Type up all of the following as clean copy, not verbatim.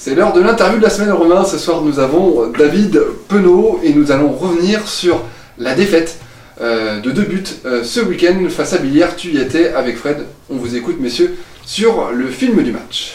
C'est l'heure de l'interview de la semaine, Romain. Ce soir, nous avons David Penaud et nous allons revenir sur la défaite de 2 buts ce week-end face à Billière. Tu y étais avec Fred. On vous écoute, messieurs, sur le film du match.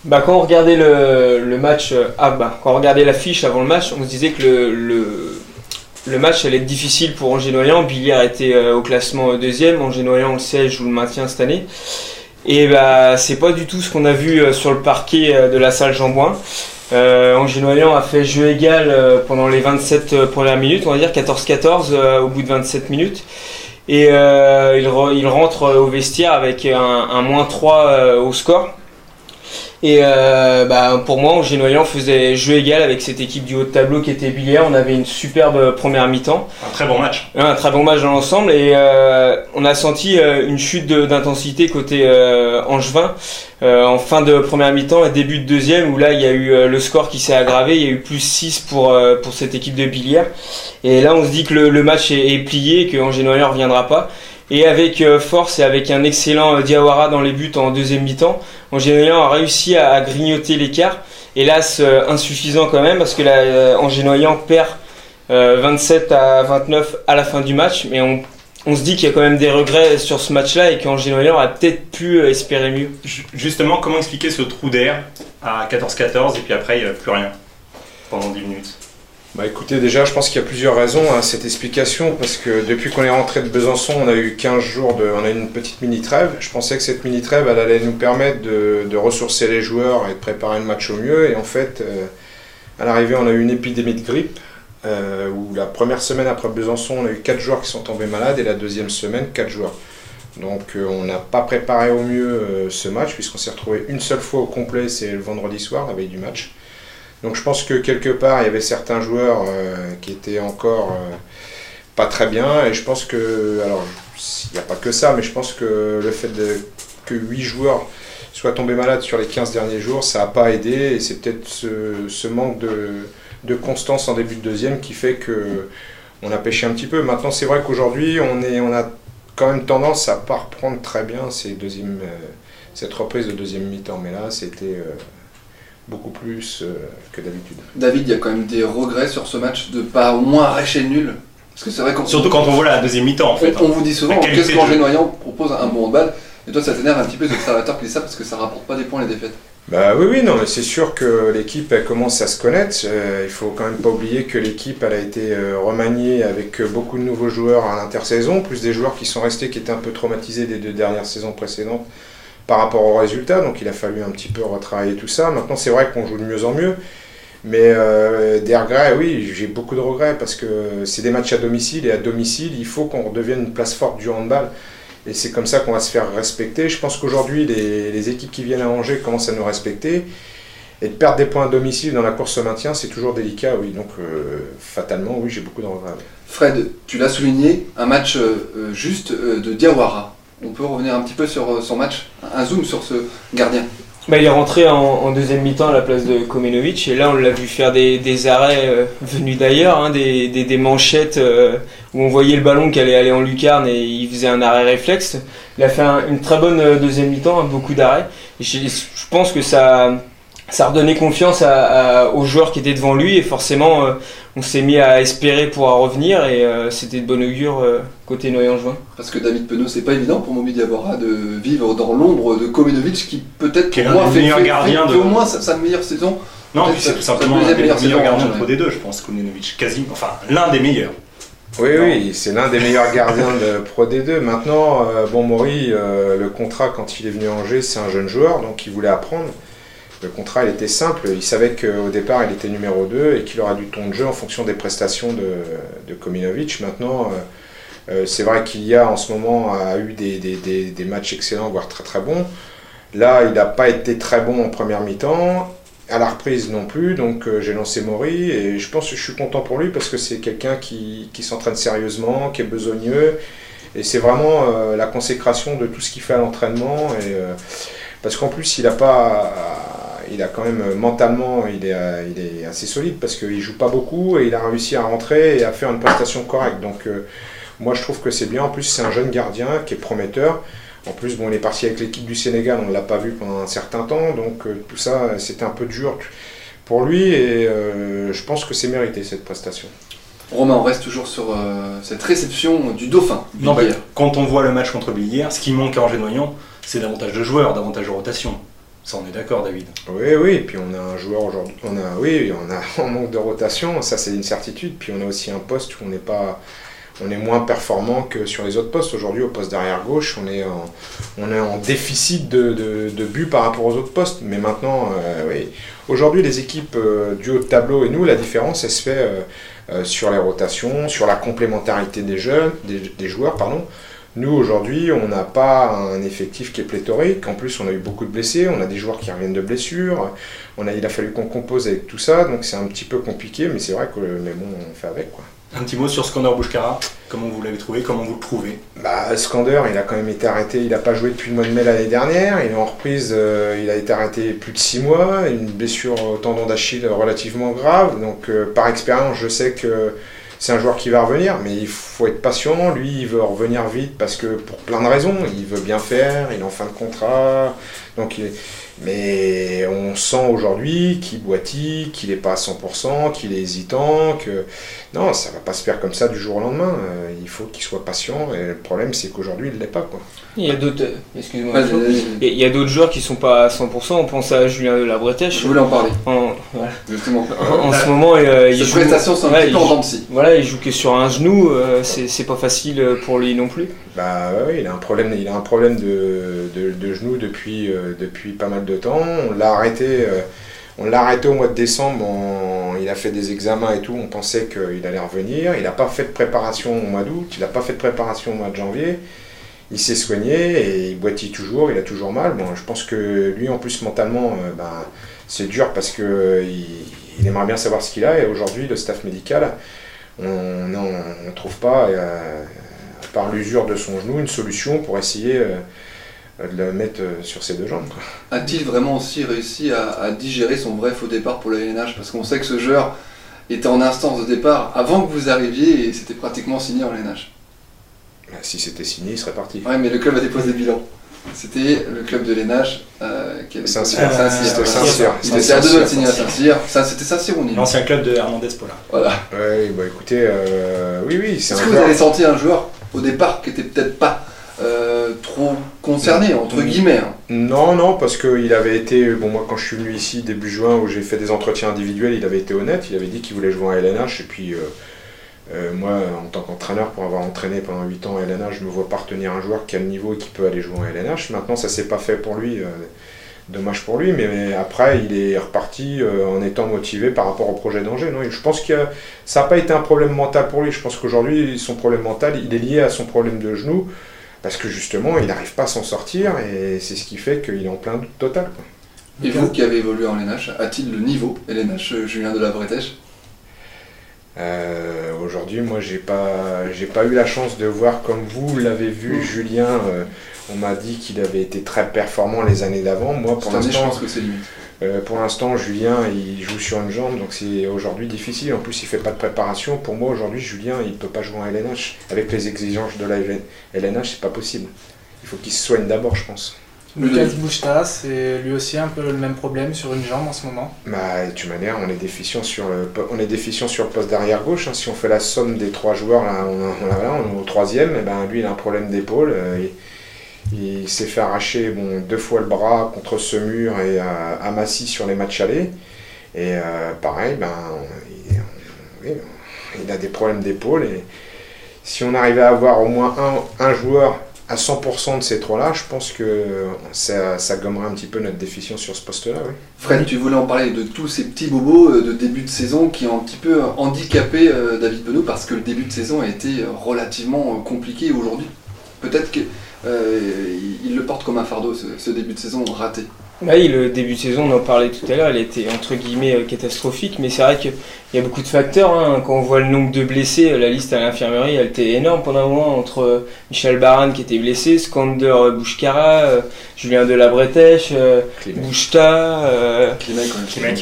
Quand on regardait le match, quand on regardait l'affiche avant le match, on se disait que le match allait être difficile pour Angers-Noyant. Billière était au classement 2e. Angers-Noyant, on le sait, joue le maintien cette année. Et c'est pas du tout ce qu'on a vu sur le parquet de la salle Jean-Bouin. Angers-Noyant a fait jeu égal pendant les 27 premières minutes, on va dire 14-14 au bout de 27 minutes. Et il rentre au vestiaire avec un -3 au score. Et pour moi, Angers-Noyant faisait jeu égal avec cette équipe du haut de tableau qui était Billière. On avait une superbe première mi-temps. Un très bon match. Un très bon match dans l'ensemble. Et on a senti une chute d'intensité côté Angevin en fin de première mi-temps et début de deuxième, où là il y a eu le score qui s'est aggravé. Il y a eu +6 pour cette équipe de Billière. Et là on se dit que le match est plié, que Angers-Noyant ne reviendra pas. Et avec force et avec un excellent Diawara dans les buts en deuxième mi-temps, Angers-Noyant a réussi à grignoter l'écart. Hélas, insuffisant quand même, parce que Angers-Noyant perd 27-29 à la fin du match. Mais on se dit qu'il y a quand même des regrets sur ce match-là et qu'Angers-Noyant a peut-être pu espérer mieux. Justement, comment expliquer ce trou d'air à 14-14 et puis après il n'y a plus rien pendant 10 minutes? Écoutez, déjà je pense qu'il y a plusieurs raisons à cette explication, parce que depuis qu'on est rentré de Besançon, on a eu 15 jours, on a eu une petite mini-trêve. Je pensais que cette mini-trêve elle allait nous permettre de ressourcer les joueurs et de préparer le match au mieux. Et en fait, à l'arrivée, on a eu une épidémie de grippe, où la première semaine après Besançon, on a eu 4 joueurs qui sont tombés malades, et la deuxième semaine, 4 joueurs. Donc on n'a pas préparé au mieux ce match, puisqu'on s'est retrouvé une seule fois au complet, c'est le vendredi soir, la veille du match. Donc je pense que quelque part il y avait certains joueurs qui étaient encore pas très bien, et je pense que, alors il n'y a pas que ça, mais je pense que le fait que 8 joueurs soient tombés malades sur les 15 derniers jours, ça n'a pas aidé, et c'est peut-être ce manque de constance en début de deuxième qui fait qu'on a pêché un petit peu. Maintenant c'est vrai qu'aujourd'hui on a quand même tendance à pas reprendre très bien cette reprise de deuxième mi-temps, mais là c'était beaucoup plus que d'habitude. David, il y a quand même des regrets sur ce match de pas au moins arracher le nul. Parce que c'est vrai surtout quand on voit la deuxième mi-temps en fait. On vous dit souvent qu'est-ce qu'Angers-Noyant propose un bon handball, et toi ça t'énerve un petit peu les observateurs qui disent ça parce que ça rapporte pas des points les défaites. Oui, non, mais c'est sûr que l'équipe elle commence à se connaître. Il faut quand même pas oublier que l'équipe elle a été remaniée avec beaucoup de nouveaux joueurs à l'intersaison, plus des joueurs qui sont restés, qui étaient un peu traumatisés des 2 dernières saisons précédentes par rapport aux résultats, donc il a fallu un petit peu retravailler tout ça. Maintenant c'est vrai qu'on joue de mieux en mieux, mais des regrets, oui, j'ai beaucoup de regrets, parce que c'est des matchs à domicile, et à domicile il faut qu'on redevienne une place forte du handball, et c'est comme ça qu'on va se faire respecter. Je pense qu'aujourd'hui les équipes qui viennent à Angers commencent à nous respecter, et de perdre des points à domicile dans la course au maintien c'est toujours délicat, oui, donc fatalement oui, j'ai beaucoup de regrets. Fred, tu l'as souligné, un match juste de Diawara. On peut revenir un petit peu sur son match, un zoom sur ce gardien. Il est rentré en deuxième mi-temps à la place de Komenovic, et là on l'a vu faire des arrêts venus d'ailleurs, des manchettes où on voyait le ballon qui allait aller en lucarne et il faisait un arrêt réflexe. Il a fait une très bonne deuxième mi-temps, beaucoup d'arrêts. Et je pense que ça redonnait confiance aux joueurs qui étaient devant lui, et forcément on s'est mis à espérer pouvoir revenir, et c'était de bon augure côté Noyant-Angevin. Parce que David Penaud, c'est pas évident pour Momi Diawara de vivre dans l'ombre de Komenovic, qui peut-être pour moi fait au moins sa meilleure saison. Non, puis c'est tout simplement l'un des meilleurs gardiens de Pro D2, je pense, Komenovic, quasiment, enfin l'un des meilleurs. Oui, c'est l'un des meilleurs gardiens de Pro D2. Maintenant, Maury, le contrat quand il est venu à Angers, c'est un jeune joueur, donc il voulait apprendre. Le contrat il était simple, il savait qu'au départ il était numéro 2 et qu'il aura du temps de jeu en fonction des prestations de Komenovic. Maintenant, c'est vrai qu'il y a en ce moment eu des matchs excellents, voire très très bons. Là, il n'a pas été très bon en première mi-temps, à la reprise non plus, donc j'ai lancé Maury, et je pense que je suis content pour lui, parce que c'est quelqu'un qui s'entraîne sérieusement, qui est besogneux, et c'est vraiment la consécration de tout ce qu'il fait à l'entraînement, parce qu'en plus il a quand même mentalement il est assez solide, parce qu'il joue pas beaucoup et il a réussi à rentrer et à faire une prestation correcte, donc moi je trouve que c'est bien. En plus c'est un jeune gardien qui est prometteur. En plus, bon, il est parti avec l'équipe du Sénégal, on ne l'a pas vu pendant un certain temps, donc tout ça, c'était un peu dur pour lui, et je pense que c'est mérité cette prestation. Romain, on reste toujours sur cette réception du dauphin. Non, Villiers. quand on voit le match contre Villiers, ce qui manque à Angers-Noyant, c'est davantage de joueurs, davantage de rotation. Ça, on est d'accord, David. Oui, et puis on a un joueur aujourd'hui, on manque de rotation, ça c'est une certitude, puis on a aussi un poste où on est moins performant que sur les autres postes. Aujourd'hui, au poste d'arrière gauche, on est en déficit de buts par rapport aux autres postes. Mais maintenant, oui. Aujourd'hui, les équipes du haut de tableau et nous, la différence, elle se fait sur les rotations, sur la complémentarité des joueurs. Nous, aujourd'hui, on n'a pas un effectif qui est pléthorique. En plus, on a eu beaucoup de blessés. On a des joueurs qui reviennent de blessures. Il a fallu qu'on compose avec tout ça. Donc, c'est un petit peu compliqué. Mais c'est vrai mais bon, on fait avec, quoi. Un petit mot sur Skander Bouchkara. Comment vous l'avez trouvé? Comment vous le trouvez? Skander, il a quand même été arrêté. Il n'a pas joué depuis le mois de mai l'année dernière. Il est en reprise. Il a été arrêté plus de 6 mois. Une blessure au tendon d'Achille relativement grave. Donc, par expérience, je sais que c'est un joueur qui va revenir, mais il faut être patient. Lui, il veut revenir vite parce que pour plein de raisons, il veut bien faire, il est en fin de contrat. Mais on sent aujourd'hui qu'il boitille, qu'il n'est pas à 100%, qu'il est hésitant, que non, ça va pas se faire comme ça du jour au lendemain. Il faut qu'il soit patient, et le problème c'est qu'aujourd'hui il ne l'est pas, quoi. Il y a d'autres, excusez-moi, il y a d'autres joueurs qui sont pas à 100%. On pense à Julien Delabretèche. Je voulais en parler. Voilà. Justement. En ce moment, il joue. Prestation sont un petit peu en dents de scie. Voilà, il joue que sur un genou. C'est pas facile pour lui non plus. Oui, il a un problème de genou depuis pas mal de temps. On l'a arrêté au mois de décembre. Il a fait des examens et tout. On pensait qu'il allait revenir. Il n'a pas fait de préparation au mois d'août. Il n'a pas fait de préparation au mois de janvier. Il s'est soigné et il boitille toujours. Il a toujours mal. Bon, je pense que lui, en plus, mentalement, c'est dur parce qu'il aimerait bien savoir ce qu'il a. Et aujourd'hui, le staff médical, on ne trouve pas, par l'usure de son genou, une solution pour essayer de le mettre sur ses deux jambes, quoi. A-t-il vraiment aussi réussi à digérer son vrai faux départ pour le LNH? Parce qu'on sait que ce joueur était en instance de départ avant que vous arriviez et c'était pratiquement signé en LNH. Si c'était signé, il serait parti. Ouais, mais le club a déposé bilan. C'était le club de l'ENH qui avait Saint-Cyr. C'était Saint-Cyr. C'était à deux signé à Saint-Cyr. C'était Saint-Cyr ou Nîmes? L'ancien club de Hernandez Pola. Voilà. Ouais, écoutez, oui, c'est Est-ce un que vous joueur. avez senti un joueur au départ qui était peut-être pas trop concerné, entre guillemets, hein? Non, parce qu'il avait été, moi quand je suis venu ici début juin où j'ai fait des entretiens individuels, il avait été honnête, il avait dit qu'il voulait jouer en LNH et puis moi en tant qu'entraîneur, pour avoir entraîné pendant 8 ans en LNH, je me vois pas retenir un joueur qui a le niveau et qui peut aller jouer en LNH. Maintenant ça s'est pas fait pour lui, dommage pour lui, mais après il est reparti en étant motivé par rapport au projet d'Angers. Non, je pense que ça n'a pas été un problème mental pour lui, je pense qu'aujourd'hui son problème mental il est lié à son problème de genou. Parce que justement, il n'arrive pas à s'en sortir et c'est ce qui fait qu'il est en plein doute total, quoi. Et vous qui avez évolué en LNH, a-t-il le niveau LNH Julien Delabretèche? Aujourd'hui, moi, j'ai pas eu la chance de voir comme vous l'avez vu, Julien. On m'a dit qu'il avait été très performant les années d'avant. Moi, pour Cette année, je l'instant, pense que c'est limite. pour l'instant, Julien, il joue sur une jambe, donc c'est aujourd'hui difficile. En plus, il fait pas de préparation. Pour moi, aujourd'hui, Julien, il peut pas jouer en LNH. Avec les exigences de la LNH, c'est pas possible. Il faut qu'il se soigne d'abord, je pense. Lucas Bouchta, c'est lui aussi un peu le même problème sur une jambe en ce moment. De toute manière, on est déficient sur le poste d'arrière gauche, hein. Si on fait la somme des 3 joueurs, là, on est au 3e. Et lui, il a un problème d'épaule. Il s'est fait arracher 2 fois le bras contre ce mur et à Massy sur les matchs allés. Et pareil, il a des problèmes d'épaule. Et si on arrivait à avoir au moins un joueur à 100% de ces 3-là, je pense que ça gommerait un petit peu notre déficience sur ce poste-là. Oui. Fred, tu voulais en parler de tous ces petits bobos de début de saison qui ont un petit peu handicapé David Penaud parce que le début de saison a été relativement compliqué aujourd'hui. Peut-être qu'il le porte comme un fardeau, ce début de saison raté. Oui, le début de saison, on en parlait tout à l'heure, il était entre guillemets catastrophique, mais c'est vrai qu'il y a beaucoup de facteurs. Hein. Quand on voit le nombre de blessés, la liste à l'infirmerie, elle était énorme pendant un moment, entre Michel Barane qui était blessé, Skander Bouchkara, Julien Delabretèche, Bouchta,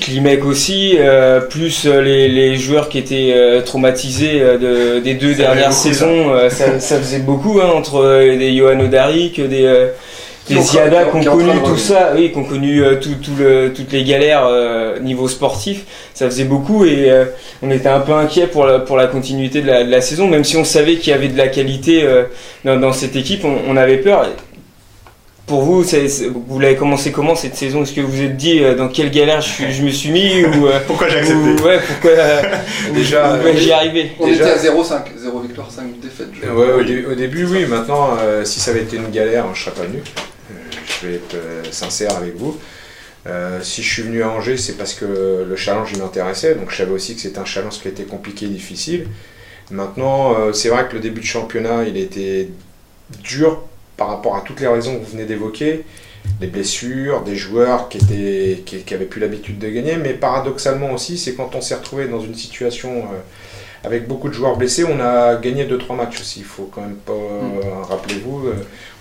Klimek aussi, plus les joueurs qui étaient traumatisés des deux dernières saisons, ça faisait beaucoup, hein, entre des Johan Odarik, des Ziada qui ont connu tout ça, oui, qui ont connu toutes les galères niveau sportif, ça faisait beaucoup et on était un peu inquiet pour la continuité de la saison, même si on savait qu'il y avait de la qualité dans cette équipe, on avait peur. Pour vous, vous l'avez commencé comment cette saison? Est-ce que vous vous êtes dit dans quelle galère je me suis mis ou pourquoi j'ai accepté? Pourquoi déjà j'y arrivais? On était à 0-5, 0 victoire, 5 défaites. Au début, oui. Maintenant, si ça avait été une galère, je serais pas venu. Je vais être sincère avec vous. Si je suis venu à Angers, c'est parce que le challenge il m'intéressait. Donc je savais aussi que c'était un challenge qui était compliqué et difficile. Maintenant, c'est vrai que le début de championnat, il était dur par rapport à toutes les raisons que vous venez d'évoquer. Des blessures, des joueurs qui avaient plus l'habitude de gagner. Mais paradoxalement aussi, c'est quand on s'est retrouvé dans une situation avec beaucoup de joueurs blessés, on a gagné 2-3 matchs aussi. Il faut quand même pas, rappelez-vous,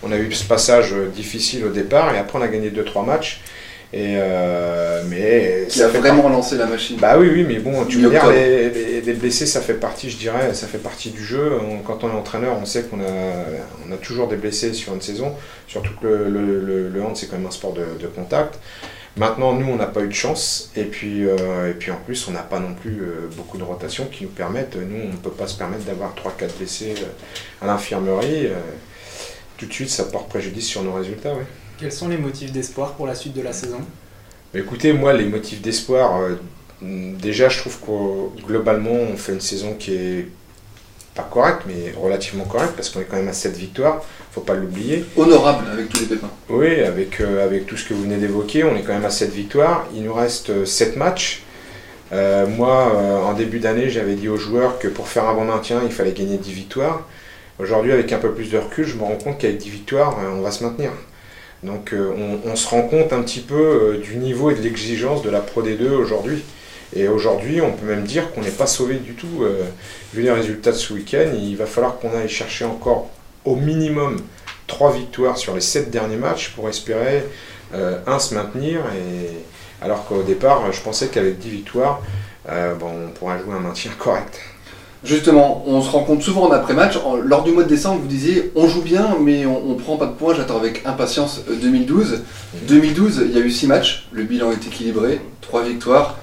on a eu ce passage difficile au départ et après on a gagné 2-3 matchs. Mais qui a vraiment lancé la machine. Bah oui, mais bon, tu veux dire, les blessés, ça fait partie, je dirais, ça fait partie du jeu. Quand on est entraîneur, on sait qu'on a toujours des blessés sur une saison, surtout que le hand, c'est quand même un sport de contact. Maintenant, nous, on n'a pas eu de chance, et puis en plus, on n'a pas non plus beaucoup de rotations qui nous permettent, nous, on ne peut pas se permettre d'avoir 3-4 blessés à l'infirmerie. Tout de suite, ça porte préjudice sur nos résultats, oui. Quels sont les motifs d'espoir pour la suite de la saison? Écoutez, moi, les motifs d'espoir, déjà, je trouve que globalement, on fait une saison qui est pas correcte, mais relativement correcte, parce qu'on est quand même à 7 victoires, faut pas l'oublier. Honorable avec tous les pépins. Oui, avec tout ce que vous venez d'évoquer, on est quand même à 7 victoires. Il nous reste 7 matchs. Moi, en début d'année, j'avais dit aux joueurs que pour faire un bon maintien, il fallait gagner 10 victoires. Aujourd'hui, avec un peu plus de recul, je me rends compte qu'avec 10 victoires, on va se maintenir. Donc on se rend compte un petit peu du niveau et de l'exigence de la Pro D2 aujourd'hui. Et aujourd'hui, on peut même dire qu'on n'est pas sauvé du tout. Vu les résultats de ce week-end, il va falloir qu'on aille chercher encore au minimum 3 victoires sur les 7 derniers matchs pour espérer se maintenir. Alors qu'au départ, je pensais qu'avec 10 victoires, on pourrait jouer un maintien correct. Justement, on se rend compte souvent en après-match, lors du mois de décembre, vous disiez on joue bien mais on prend pas de points, j'attends avec impatience 2012. 2012, il y a eu 6 matchs, le bilan est équilibré, 3 victoires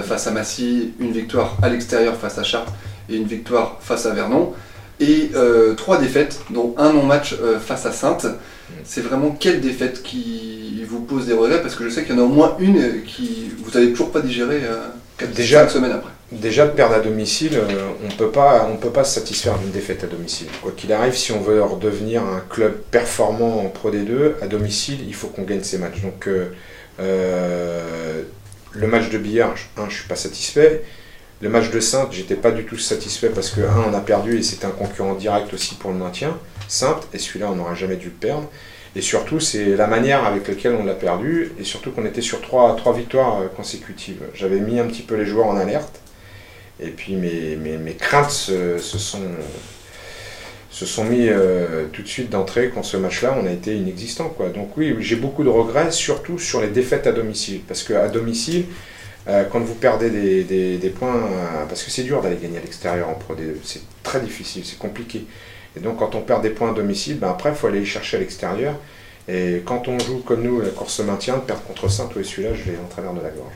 face à Massy, 1 victoire à l'extérieur face à Chartres et 1 victoire face à Vernon, et 3 défaites, dont un non-match face à Saintes. C'est vraiment quelle défaite qui vous pose des regrets? Parce que je sais qu'il y en a au moins une qui vous n'avez toujours pas digéré 4-5 semaines après. Déjà, de perdre à domicile, on peut pas se satisfaire d'une défaite à domicile. Quoi qu'il arrive, si on veut redevenir un club performant en Pro D2, à domicile, il faut qu'on gagne ces matchs. Donc, le match de Billard, je ne suis pas satisfait. Le match de Saintes, j'étais pas du tout satisfait parce que, on a perdu et c'était un concurrent direct aussi pour le maintien. Saintes, et celui-là, on n'aurait jamais dû le perdre. Et surtout, c'est la manière avec laquelle on l'a perdu, et surtout qu'on était sur 3 victoires consécutives. J'avais mis un petit peu les joueurs en alerte. Et puis mes craintes se sont mis tout de suite d'entrée quand ce match-là, on a été inexistant, quoi. Donc oui, j'ai beaucoup de regrets, surtout sur les défaites à domicile. Parce qu'à domicile, quand vous perdez des points, parce que c'est dur d'aller gagner à l'extérieur en Pro D2, c'est très difficile, c'est compliqué. Et donc quand on perd des points à domicile, après il faut aller les chercher à l'extérieur. Et quand on joue comme nous, la course maintien, de perdre contre Saintes, celui-là, je l'ai en travers de la gorge.